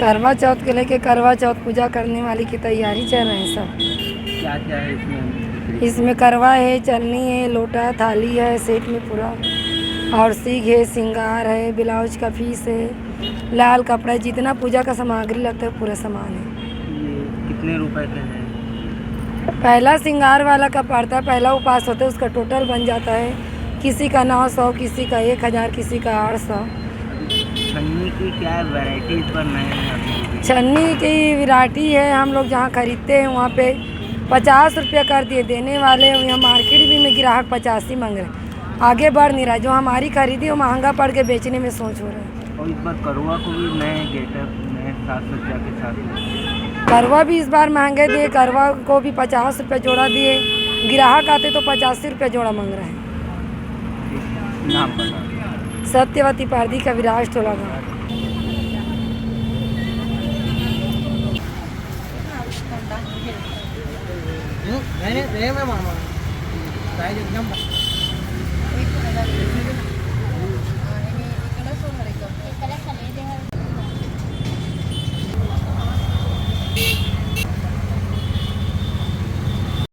करवा चौथ के लेके करवा चौथ पूजा करने वाली की तैयारी चल रही है सब। क्या क्या है इसमें? इसमें करवा है, चलनी है, लोटा थाली है सेट में पूरा, और सीख है, श्रृंगार है, ब्लाउज का फीस है, लाल कपड़ा, जितना पूजा का सामग्री लगता है पूरा सामान है। ये कितने रुपए का है? पहला श्रृंगार वाला का पड़ता है, पहला उपास होता है उसका टोटल बन जाता है, किसी का 900, किसी का 1000, किसी का 800। छन्नी की क्या वैरायटी इस पर नए? छन्नी की वैरायटी है, हम लोग जहाँ खरीदते हैं वहाँ पे 50 रुपया कर दिए देने वाले, यहाँ मार्केट भी में ग्राहक 85 मांग रहे हैं, आगे बढ़ नहीं रहा। जो हमारी खरीदी वो महंगा पड़ के बेचने में सोच हो रहा है। और इस बार करवा को भी नए गेटअप, नए साज सज्जा के साथ करवा भी इस बार महंगे दिए, करवा को भी 50 रुपये जोड़ा दिए, ग्राहक आते तो 85 रुपये जोड़ा मांग रहे हैं। नाम बता। सत्यवती पारदी का विराज टोला गाँव। नहीं नहीं, मामा साइज एकदम